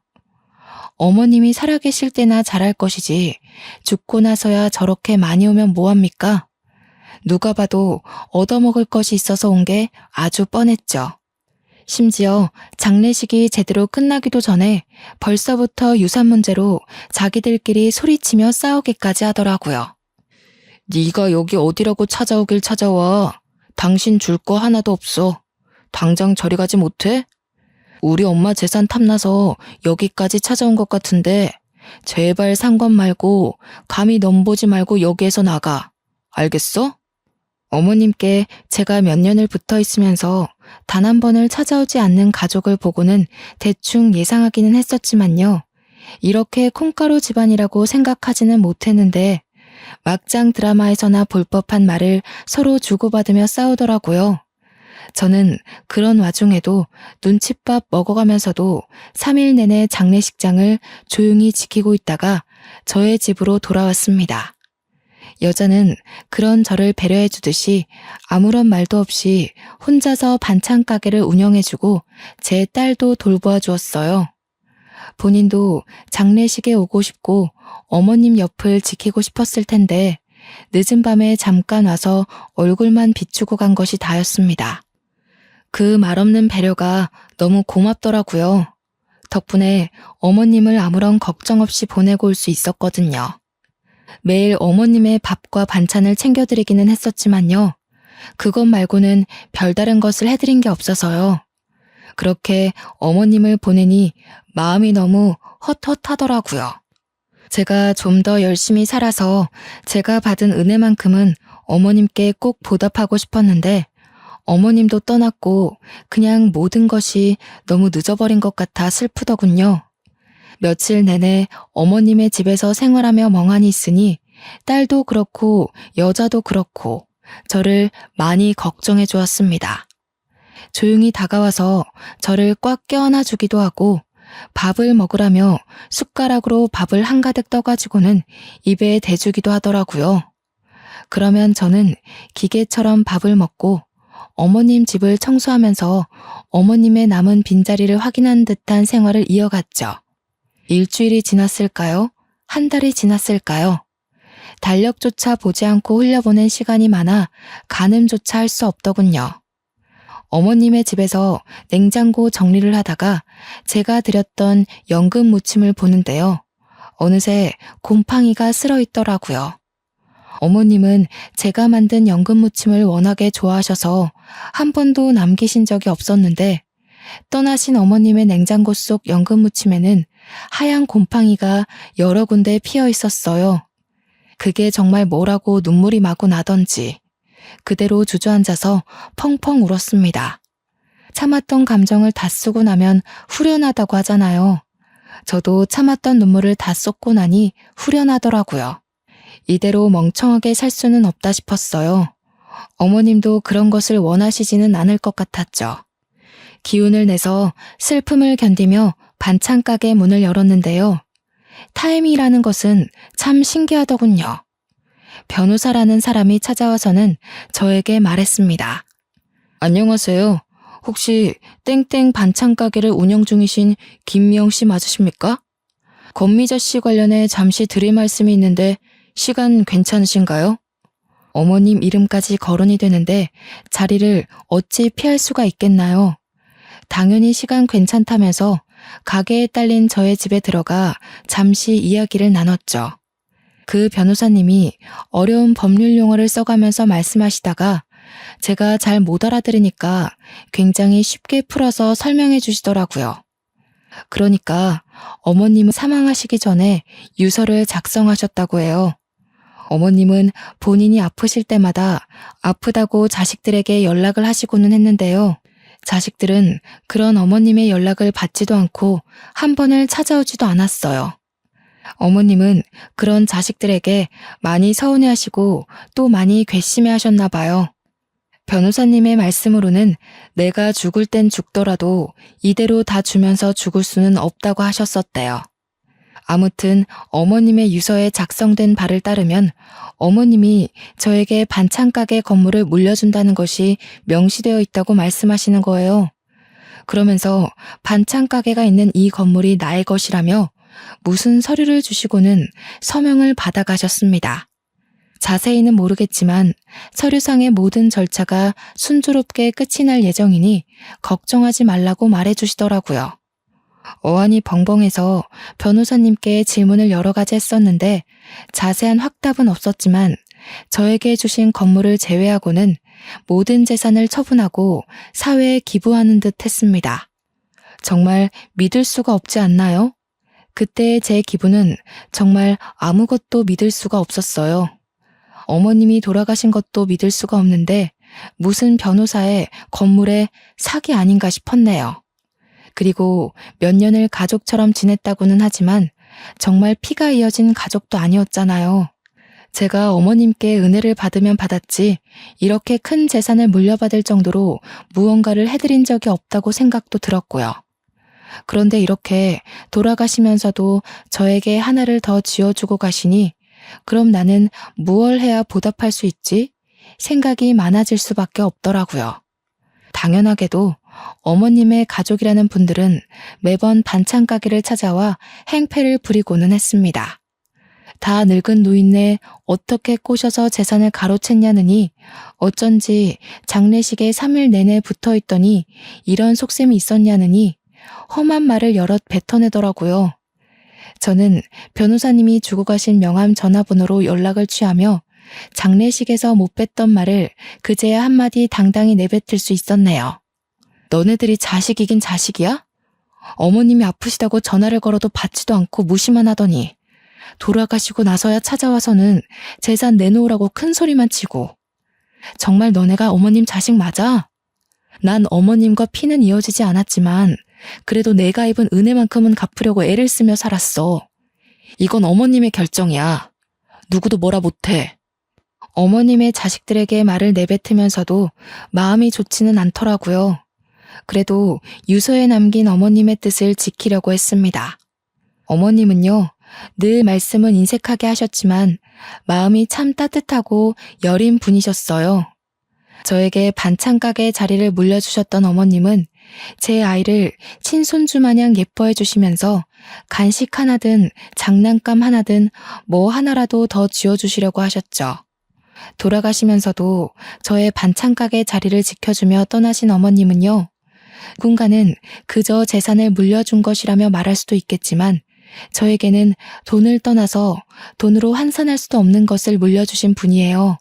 어머님이 살아계실 때나 잘할 것이지 죽고 나서야 저렇게 많이 오면 뭐합니까? 누가 봐도 얻어먹을 것이 있어서 온 게 아주 뻔했죠. 심지어 장례식이 제대로 끝나기도 전에 벌써부터 유산 문제로 자기들끼리 소리치며 싸우기까지 하더라고요. 네가 여기 어디라고 찾아오길 찾아와. 당신 줄 거 하나도 없어. 당장 저리 가지 못해? 우리 엄마 재산 탐나서 여기까지 찾아온 것 같은데 제발 상관 말고 감히 넘보지 말고 여기에서 나가. 알겠어? 어머님께 제가 몇 년을 붙어 있으면서 단 한 번을 찾아오지 않는 가족을 보고는 대충 예상하기는 했었지만요. 이렇게 콩가루 집안이라고 생각하지는 못했는데 막장 드라마에서나 볼 법한 말을 서로 주고받으며 싸우더라고요. 저는 그런 와중에도 눈칫밥 먹어가면서도 3일 내내 장례식장을 조용히 지키고 있다가 저의 집으로 돌아왔습니다. 여자는 그런 저를 배려해 주듯이 아무런 말도 없이 혼자서 반찬 가게를 운영해주고 제 딸도 돌보아 주었어요. 본인도 장례식에 오고 싶고 어머님 옆을 지키고 싶었을 텐데 늦은 밤에 잠깐 와서 얼굴만 비추고 간 것이 다였습니다. 그 말없는 배려가 너무 고맙더라고요. 덕분에 어머님을 아무런 걱정 없이 보내고 올 수 있었거든요. 매일 어머님의 밥과 반찬을 챙겨드리기는 했었지만요. 그것 말고는 별다른 것을 해드린 게 없어서요. 그렇게 어머님을 보내니 마음이 너무 헛헛하더라고요. 제가 좀 더 열심히 살아서 제가 받은 은혜만큼은 어머님께 꼭 보답하고 싶었는데 어머님도 떠났고 그냥 모든 것이 너무 늦어버린 것 같아 슬프더군요. 며칠 내내 어머님의 집에서 생활하며 멍하니 있으니 딸도 그렇고 여자도 그렇고 저를 많이 걱정해 주었습니다. 조용히 다가와서 저를 꽉 껴안아 주기도 하고 밥을 먹으라며 숟가락으로 밥을 한가득 떠가지고는 입에 대주기도 하더라고요. 그러면 저는 기계처럼 밥을 먹고 어머님 집을 청소하면서 어머님의 남은 빈자리를 확인한 듯한 생활을 이어갔죠. 일주일이 지났을까요? 한 달이 지났을까요? 달력조차 보지 않고 흘려보낸 시간이 많아 가늠조차 할 수 없더군요. 어머님의 집에서 냉장고 정리를 하다가 제가 드렸던 연금 무침을 보는데요. 어느새 곰팡이가 쓸어 있더라고요. 어머님은 제가 만든 연금 무침을 워낙에 좋아하셔서 한 번도 남기신 적이 없었는데 떠나신 어머님의 냉장고 속 연금 무침에는 하얀 곰팡이가 여러 군데 피어 있었어요. 그게 정말 뭐라고 눈물이 마구 나던지 그대로 주저앉아서 펑펑 울었습니다. 참았던 감정을 다 쓰고 나면 후련하다고 하잖아요. 저도 참았던 눈물을 다 쏟고 나니 후련하더라고요. 이대로 멍청하게 살 수는 없다 싶었어요. 어머님도 그런 것을 원하시지는 않을 것 같았죠. 기운을 내서 슬픔을 견디며 반찬 가게 문을 열었는데요. 타임이라는 것은 참 신기하더군요. 변호사라는 사람이 찾아와서는 저에게 말했습니다. 안녕하세요. 혹시 땡땡 반찬 가게를 운영 중이신 김미영 씨 맞으십니까? 권미자 씨 관련해 잠시 드릴 말씀이 있는데 시간 괜찮으신가요? 어머님 이름까지 거론이 되는데 자리를 어찌 피할 수가 있겠나요? 당연히 시간 괜찮다면서 가게에 딸린 저의 집에 들어가 잠시 이야기를 나눴죠. 그 변호사님이 어려운 법률 용어를 써가면서 말씀하시다가 제가 잘 못 알아들으니까 굉장히 쉽게 풀어서 설명해 주시더라고요. 그러니까 어머님은 사망하시기 전에 유서를 작성하셨다고 해요. 어머님은 본인이 아프실 때마다 아프다고 자식들에게 연락을 하시고는 했는데요. 자식들은 그런 어머님의 연락을 받지도 않고 한 번을 찾아오지도 않았어요. 어머님은 그런 자식들에게 많이 서운해하시고 또 많이 괘씸해하셨나 봐요. 변호사님의 말씀으로는 내가 죽을 땐 죽더라도 이대로 다 주면서 죽을 수는 없다고 하셨었대요. 아무튼 어머님의 유서에 작성된 바를 따르면 어머님이 저에게 반찬 가게 건물을 물려준다는 것이 명시되어 있다고 말씀하시는 거예요. 그러면서 반찬 가게가 있는 이 건물이 나의 것이라며 무슨 서류를 주시고는 서명을 받아가셨습니다. 자세히는 모르겠지만 서류상의 모든 절차가 순조롭게 끝이 날 예정이니 걱정하지 말라고 말해주시더라고요. 어안이 벙벙해서 변호사님께 질문을 여러 가지 했었는데 자세한 확답은 없었지만 저에게 주신 건물을 제외하고는 모든 재산을 처분하고 사회에 기부하는 듯 했습니다. 정말 믿을 수가 없지 않나요? 그때의 제 기분은 정말 아무것도 믿을 수가 없었어요. 어머님이 돌아가신 것도 믿을 수가 없는데 무슨 변호사의 건물에 사기 아닌가 싶었네요. 그리고 몇 년을 가족처럼 지냈다고는 하지만 정말 피가 이어진 가족도 아니었잖아요. 제가 어머님께 은혜를 받으면 받았지 이렇게 큰 재산을 물려받을 정도로 무언가를 해드린 적이 없다고 생각도 들었고요. 그런데 이렇게 돌아가시면서도 저에게 하나를 더 지어주고 가시니 그럼 나는 무얼 해야 보답할 수 있지? 생각이 많아질 수밖에 없더라고요. 당연하게도 어머님의 가족이라는 분들은 매번 반찬 가게를 찾아와 행패를 부리고는 했습니다. 다 늙은 노인네 어떻게 꼬셔서 재산을 가로챘냐느니 어쩐지 장례식에 3일 내내 붙어있더니 이런 속셈이 있었냐느니 험한 말을 여럿 뱉어내더라고요. 저는 변호사님이 주고 가신 명함 전화번호로 연락을 취하며 장례식에서 못 뱉던 말을 그제야 한마디 당당히 내뱉을 수 있었네요. 너네들이 자식이긴 자식이야? 어머님이 아프시다고 전화를 걸어도 받지도 않고 무시만 하더니 돌아가시고 나서야 찾아와서는 재산 내놓으라고 큰 소리만 치고 정말 너네가 어머님 자식 맞아? 난 어머님과 피는 이어지지 않았지만 그래도 내가 입은 은혜만큼은 갚으려고 애를 쓰며 살았어. 이건 어머님의 결정이야. 누구도 뭐라 못해. 어머님의 자식들에게 말을 내뱉으면서도 마음이 좋지는 않더라고요. 그래도 유서에 남긴 어머님의 뜻을 지키려고 했습니다. 어머님은요, 늘 말씀은 인색하게 하셨지만 마음이 참 따뜻하고 여린 분이셨어요. 저에게 반찬 가게 자리를 물려주셨던 어머님은 제 아이를 친손주 마냥 예뻐해 주시면서 간식 하나든 장난감 하나든 뭐 하나라도 더 쥐어주시려고 하셨죠. 돌아가시면서도 저의 반찬 가게 자리를 지켜주며 떠나신 어머님은요, 누군가는 그저 재산을 물려준 것이라며 말할 수도 있겠지만 저에게는 돈을 떠나서 돈으로 환산할 수도 없는 것을 물려주신 분이에요.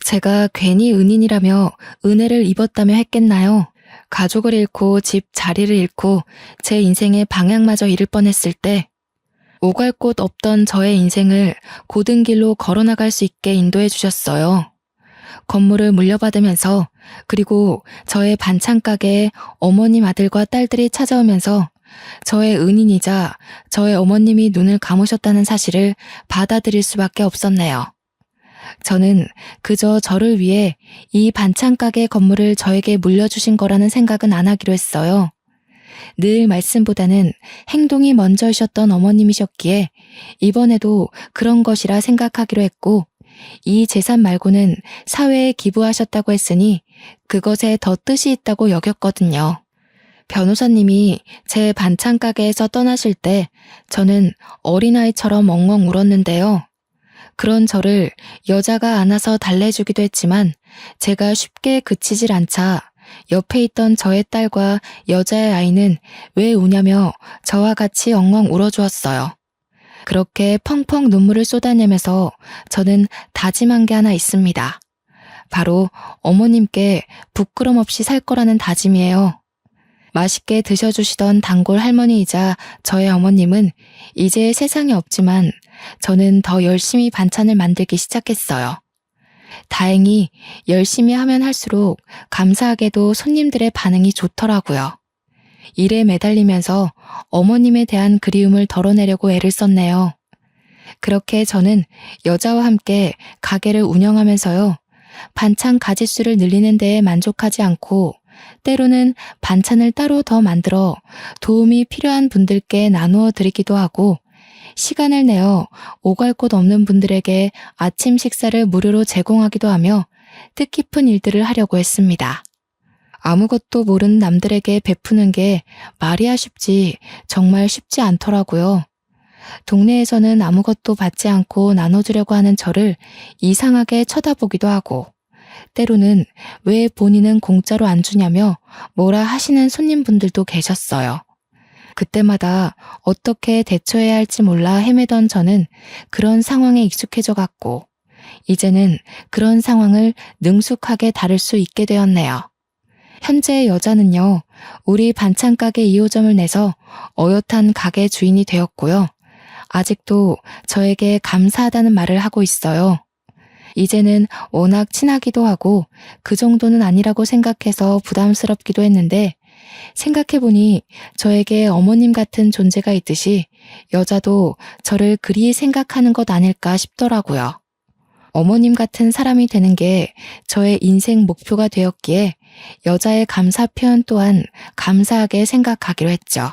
제가 괜히 은인이라며 은혜를 입었다며 했겠나요? 가족을 잃고 집 자리를 잃고 제 인생의 방향마저 잃을 뻔했을 때 오갈 곳 없던 저의 인생을 고든 길로 걸어나갈 수 있게 인도해 주셨어요. 건물을 물려받으면서 그리고 저의 반찬 가게에 어머님 아들과 딸들이 찾아오면서 저의 은인이자 저의 어머님이 눈을 감으셨다는 사실을 받아들일 수밖에 없었네요. 저는 그저 저를 위해 이 반찬 가게 건물을 저에게 물려주신 거라는 생각은 안 하기로 했어요. 늘 말씀보다는 행동이 먼저이셨던 어머님이셨기에 이번에도 그런 것이라 생각하기로 했고, 이 재산 말고는 사회에 기부하셨다고 했으니 그것에 더 뜻이 있다고 여겼거든요. 변호사님이 제 반찬 가게에서 떠나실 때 저는 어린아이처럼 엉엉 울었는데요. 그런 저를 여자가 안아서 달래주기도 했지만 제가 쉽게 그치질 않자 옆에 있던 저의 딸과 여자의 아이는 왜 우냐며 저와 같이 엉엉 울어주었어요. 그렇게 펑펑 눈물을 쏟아내면서 저는 다짐한 게 하나 있습니다. 바로 어머님께 부끄럼 없이 살 거라는 다짐이에요. 맛있게 드셔주시던 단골 할머니이자 저의 어머님은 이제 세상에 없지만 저는 더 열심히 반찬을 만들기 시작했어요. 다행히 열심히 하면 할수록 감사하게도 손님들의 반응이 좋더라고요. 일에 매달리면서 어머님에 대한 그리움을 덜어내려고 애를 썼네요. 그렇게 저는 여자와 함께 가게를 운영하면서요, 반찬 가짓수를 늘리는 데에 만족하지 않고 때로는 반찬을 따로 더 만들어 도움이 필요한 분들께 나누어 드리기도 하고, 시간을 내어 오갈 곳 없는 분들에게 아침 식사를 무료로 제공하기도 하며 뜻깊은 일들을 하려고 했습니다. 아무것도 모르는 남들에게 베푸는 게 말이야 쉽지 정말 쉽지 않더라고요. 동네에서는 아무것도 받지 않고 나눠주려고 하는 저를 이상하게 쳐다보기도 하고, 때로는 왜 본인은 공짜로 안 주냐며 뭐라 하시는 손님분들도 계셨어요. 그때마다 어떻게 대처해야 할지 몰라 헤매던 저는 그런 상황에 익숙해져 갔고, 이제는 그런 상황을 능숙하게 다룰 수 있게 되었네요. 현재의 여자는요, 우리 반찬 가게 2호점을 내서 어엿한 가게 주인이 되었고요. 아직도 저에게 감사하다는 말을 하고 있어요. 이제는 워낙 친하기도 하고 그 정도는 아니라고 생각해서 부담스럽기도 했는데, 생각해보니 저에게 어머님 같은 존재가 있듯이 여자도 저를 그리 생각하는 것 아닐까 싶더라고요. 어머님 같은 사람이 되는 게 저의 인생 목표가 되었기에 여자의 감사 표현 또한 감사하게 생각하기로 했죠.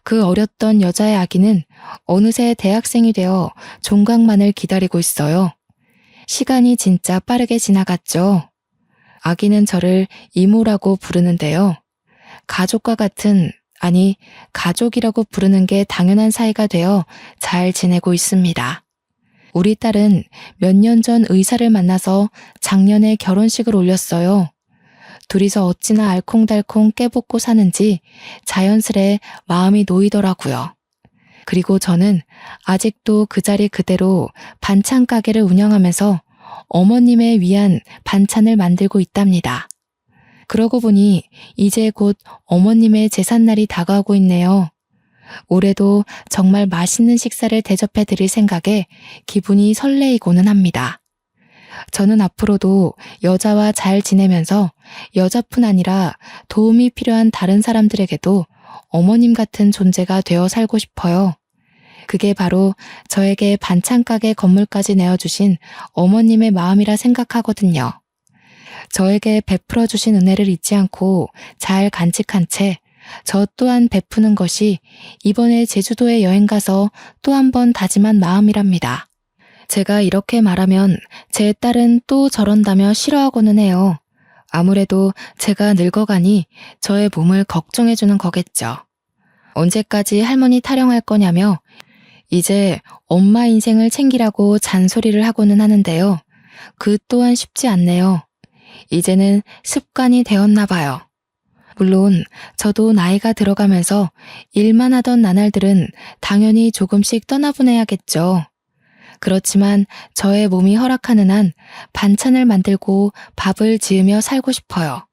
그 어렸던 여자의 아기는 어느새 대학생이 되어 종강만을 기다리고 있어요. 시간이 진짜 빠르게 지나갔죠. 아기는 저를 이모라고 부르는데요. 가족과 같은, 아니 가족이라고 부르는 게 당연한 사이가 되어 잘 지내고 있습니다. 우리 딸은 몇 년 전 의사를 만나서 작년에 결혼식을 올렸어요. 둘이서 어찌나 알콩달콩 깨붙고 사는지 자연스레 마음이 놓이더라고요. 그리고 저는 아직도 그 자리 그대로 반찬 가게를 운영하면서 어머님을 위한 반찬을 만들고 있답니다. 그러고 보니 이제 곧 어머님의 제삿날이 다가오고 있네요. 올해도 정말 맛있는 식사를 대접해 드릴 생각에 기분이 설레이고는 합니다. 저는 앞으로도 여자와 잘 지내면서 여자뿐 아니라 도움이 필요한 다른 사람들에게도 어머님 같은 존재가 되어 살고 싶어요. 그게 바로 저에게 반찬 가게 건물까지 내어주신 어머님의 마음이라 생각하거든요. 저에게 베풀어 주신 은혜를 잊지 않고 잘 간직한 채 저 또한 베푸는 것이 이번에 제주도에 여행 가서 또 한 번 다짐한 마음이랍니다. 제가 이렇게 말하면 제 딸은 또 저런다며 싫어하고는 해요. 아무래도 제가 늙어가니 저의 몸을 걱정해주는 거겠죠. 언제까지 할머니 타령할 거냐며 이제 엄마 인생을 챙기라고 잔소리를 하고는 하는데요. 그 또한 쉽지 않네요. 이제는 습관이 되었나 봐요. 물론 저도 나이가 들어가면서 일만 하던 나날들은 당연히 조금씩 떠나보내야겠죠. 그렇지만 저의 몸이 허락하는 한 반찬을 만들고 밥을 지으며 살고 싶어요.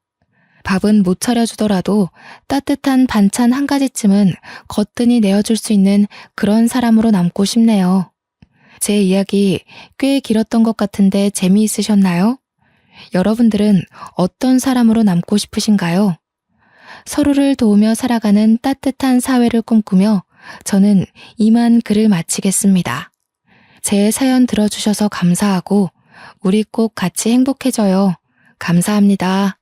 밥은 못 차려주더라도 따뜻한 반찬 한 가지쯤은 거뜬히 내어줄 수 있는 그런 사람으로 남고 싶네요. 제 이야기 꽤 길었던 것 같은데 재미있으셨나요? 여러분들은 어떤 사람으로 남고 싶으신가요? 서로를 도우며 살아가는 따뜻한 사회를 꿈꾸며 저는 이만 글을 마치겠습니다. 제 사연 들어주셔서 감사하고 우리 꼭 같이 행복해져요. 감사합니다.